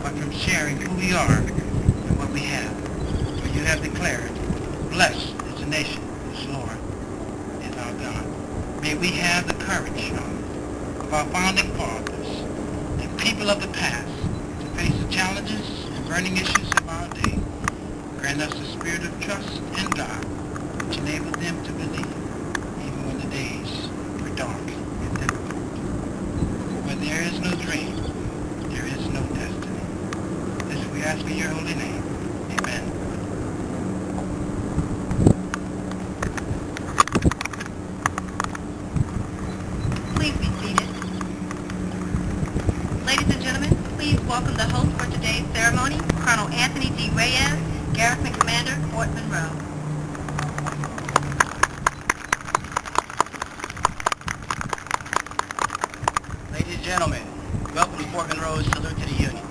but from sharing who we are and what we have. For you have declared, blessed is the nation whose Lord is our God. May we have the courage of our founding fathers and people of the past to face the challenges and burning issues of our day. Grant us the spirit of trust in God, which enables them to believe even when the days are dark and difficult. For where there is no dream, there is no destiny. This we ask in your holy name. Amen. Please be seated. Ladies and gentlemen, please welcome the host for today's ceremony, Colonel Anthony D. Reyes, Garrison Commander, Fort Monroe. Ladies and gentlemen, welcome to Fort Monroe's Salute to the Union.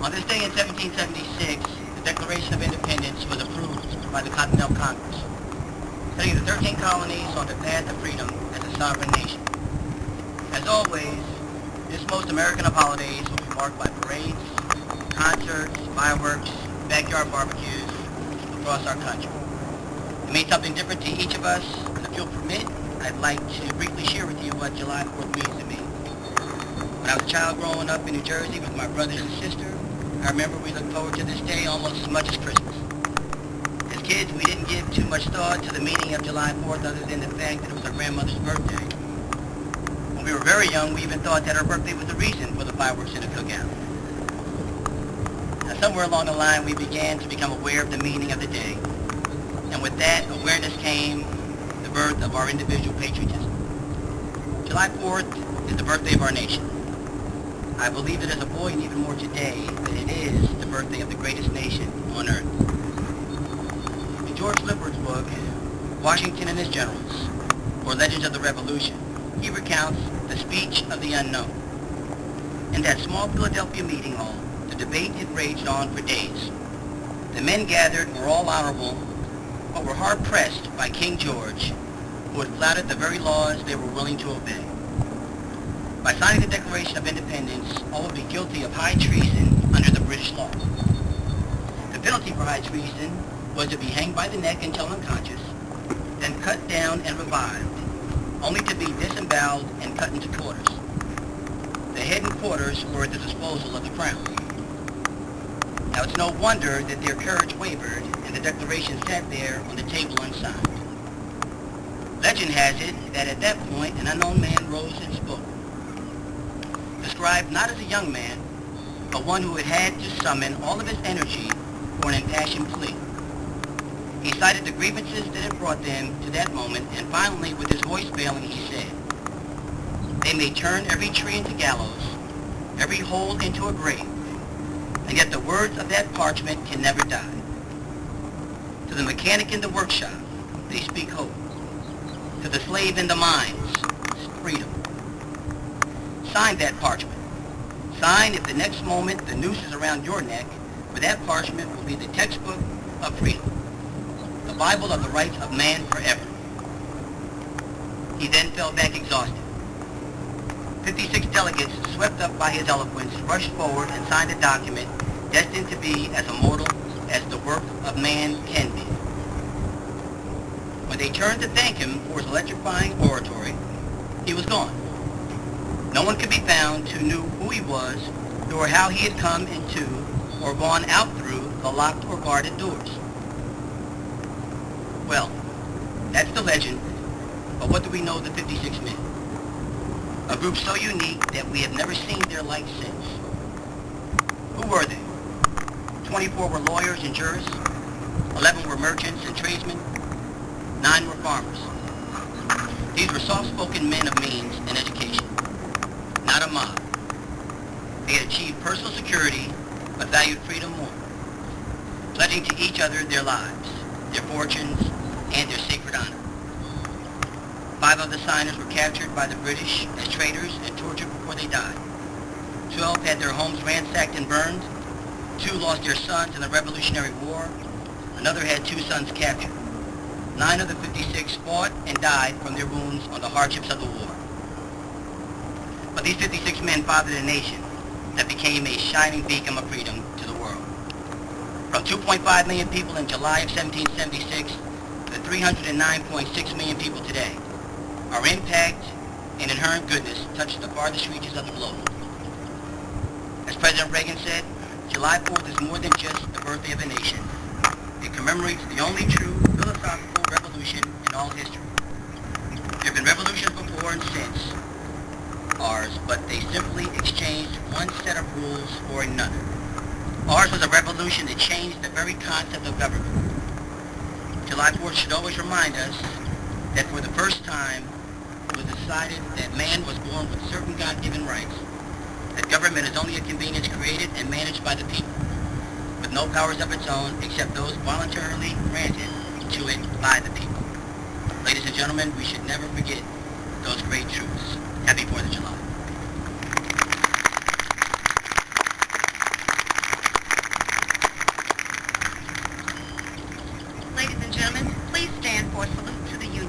On this day in 1776, the Declaration of Independence was approved by the Continental Congress, setting the 13 colonies on the path to freedom as a sovereign nation. As always, this most American of holidays will be marked by parades, concerts, fireworks, backyard barbecues across our country. It means something different to each of us, and if you'll permit, I'd like to briefly share with you what July 4th means to me. When I was a child growing up in New Jersey with my brothers and sister, I remember we looked forward to this day almost as much as Christmas. As kids, we didn't give too much thought to the meaning of July 4th other than the fact that it was our grandmother's birthday. When we were very young, we even thought that her birthday was the reason for the fireworks and the cookout. Now, somewhere along the line, we began to become aware of the meaning of the day. And with that awareness came the birth of our individual patriotism. July 4th is the birthday of our nation. I believe that as a boy, and even more today, that it is the birthday of the greatest nation on earth. In George Lippard's book, Washington and His Generals, or Legends of the Revolution, he recounts the speech of the unknown. In that small Philadelphia meeting hall, the debate had raged on for days. The men gathered were all honorable, but were hard-pressed by King George, who had flouted the very laws they were willing to obey. By signing the Declaration of Independence, all would be guilty of high treason under the British law. The penalty for high treason was to be hanged by the neck until unconscious, then cut down and revived, only to be disemboweled and cut into quarters. The head and quarters were at the disposal of the crown. Now it's no wonder that their courage wavered and the Declaration sat there on the table unsigned. Legend has it that at that point an unknown man rose and spoke. Described not as a young man, but one who had had to summon all of his energy for an impassioned plea. He cited the grievances that had brought them to that moment, and finally, with his voice failing, he said, "They may turn every tree into gallows, every hole into a grave, and yet the words of that parchment can never die. To the mechanic in the workshop, they speak hope. To the slave in the mines, freedom. Sign that parchment. Sign if the next moment the noose is around your neck, for that parchment will be the textbook of freedom, the Bible of the rights of man forever." He then fell back exhausted. 56 delegates, swept up by his eloquence, rushed forward and signed a document destined to be as immortal as the work of man can be. When they turned to thank him for his electrifying oratory, he was gone. No one could be found who knew who he was, nor how he had come into or gone out through the locked or guarded doors. Well, that's the legend, but what do we know of the 56 men? A group so unique that we have never seen their like since. Who were they? 24 were lawyers and jurists, 11 were merchants and tradesmen, 9 were farmers. These were soft-spoken men of means and education, not a mob. They had achieved personal security, but valued freedom more, pledging to each other their lives, their fortunes, and their sacred honor. 5 of the signers were captured by the British as traitors and tortured before they died. 12 had their homes ransacked and burned. 2 lost their sons in the Revolutionary War. Another had 2 sons captured. 9 of the 56 fought and died from their wounds on the hardships of the war. But these 56 men fathered a nation, that became a shining beacon of freedom to the world. From 2.5 million people in July of 1776 to 309.6 million people today, our impact and inherent goodness touches the farthest reaches of the globe. As President Reagan said, July 4th is more than just the birthday of a nation. It commemorates the only true philosophical revolution in all history. There have been revolutions before and since ours, but they simply exchanged one set of rules for another. Ours was a revolution that changed the very concept of government. July 4th should always remind us that for the first time, it was decided that man was born with certain God-given rights, that government is only a convenience created and managed by the people, with no powers of its own except those voluntarily granted to it by the people. Ladies and gentlemen, we should never forget those great truths. Happy 4th of July. Ladies and gentlemen, please stand for a salute to the Union.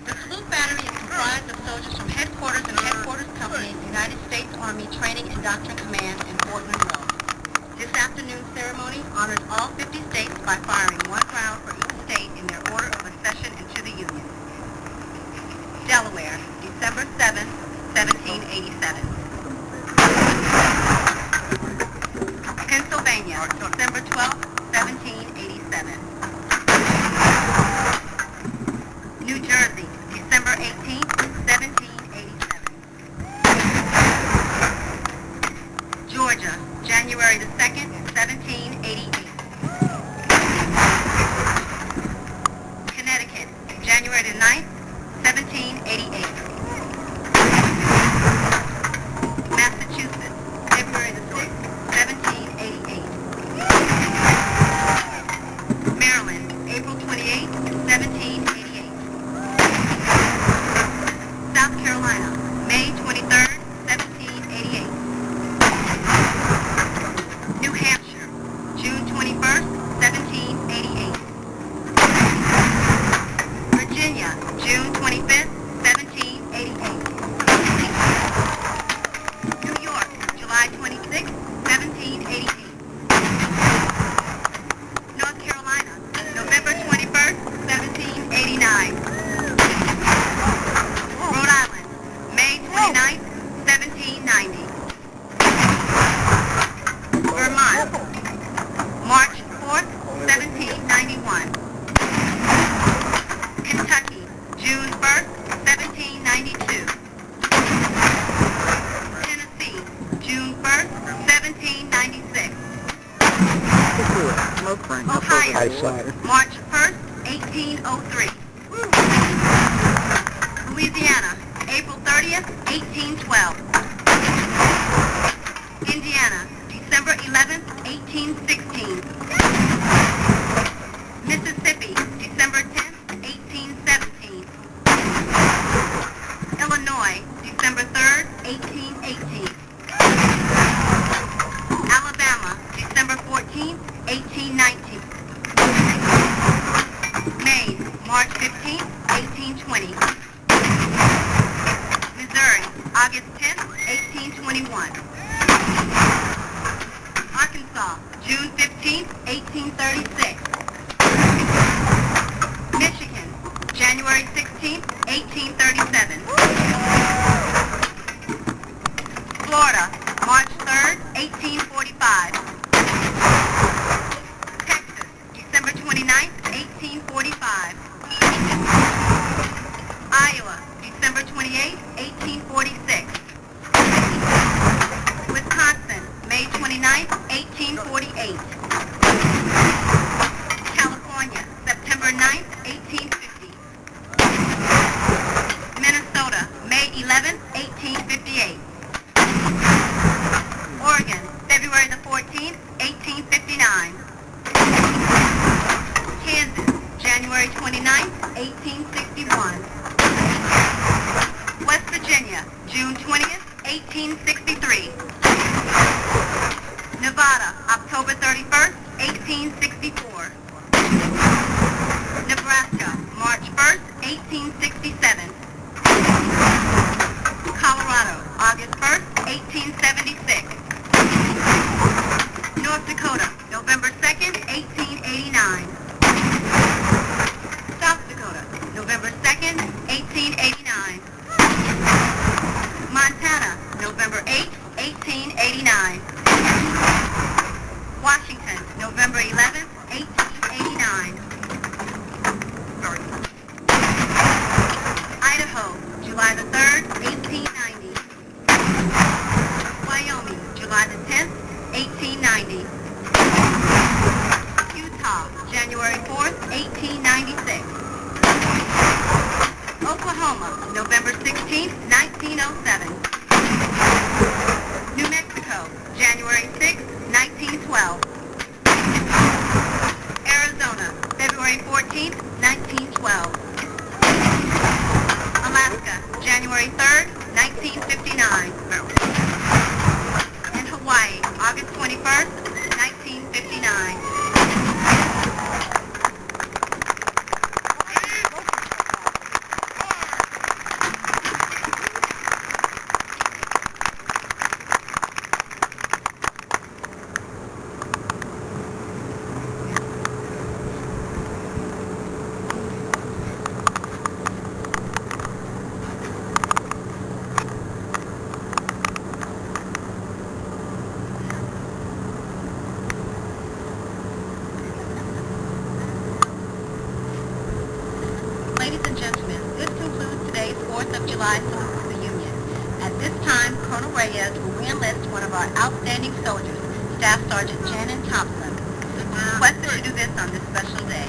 The salute battery is comprised of soldiers from Headquarters and Headquarters Company, United States Army Training and Doctrine Command in Fort Monroe. This afternoon's ceremony honors all 50 states by firing one round for each state in their order of accession into the Union. Delaware, December 7, 1787. Pennsylvania, December 12, 1787. New Jersey, December 18, 1787. Georgia, January the 2nd, 1788. Connecticut, January the 9th, 1788. Massachusetts, February the 6th, 1788. Maryland, April 28th, 1788. South Carolina, May 23rd, 1788. New Hampshire, June 21st, 1788. Virginia, June 25th, 1788. New York, July 26th, 1788. North Carolina, November 21st, 1789. Rhode Island, May 29th, 1790. Vermont, March 4th, 1791. Kentucky, June 1st, 1792. Tennessee, June 1st, 1796. Ohio, March 1st, 1803. Louisiana, April 30th, 1812. Indiana, December 11th, 1816. Mississippi, December 10th, 1817. Illinois, December 3rd, 1818. Alabama, December 14th, 1819. Maine, March 15th, 1820. Missouri, August 10th, 1821. Arkansas, June 15th, 1836. Michigan, January 16th, 1837. Florida, March 3rd, 1845. Texas, December 29th, 1845. Iowa, December 28th, 1846. Wisconsin, May 29th, 1848. California, September 9th, 1850. Minnesota, May 11th, 1858. Oregon, February the 14th, 1859. Kansas, January 29th, 1861. West Virginia, June 20th, 1863. Nevada, October 31st, 1864. Nebraska, March 1st, 1867. Colorado, August 1st, 1870. 1889. Washington, November 11th, 1889. Idaho, July the 3rd, 1890. Wyoming, July the 10th, 1890. Utah, January 4th, 1896. Oklahoma, November 16th, 1907. New Mexico, January 6th, 1912. Arizona, February 14th, 1912. Alaska, January 3rd, 1959. And Hawaii, August 21st, 1959. Ladies and gentlemen, this concludes today's 4th of July salute to the Union. At this time, Colonel Reyes will re-enlist one of our outstanding soldiers, Staff Sergeant Shannon Thompson, requested to do this on this special day.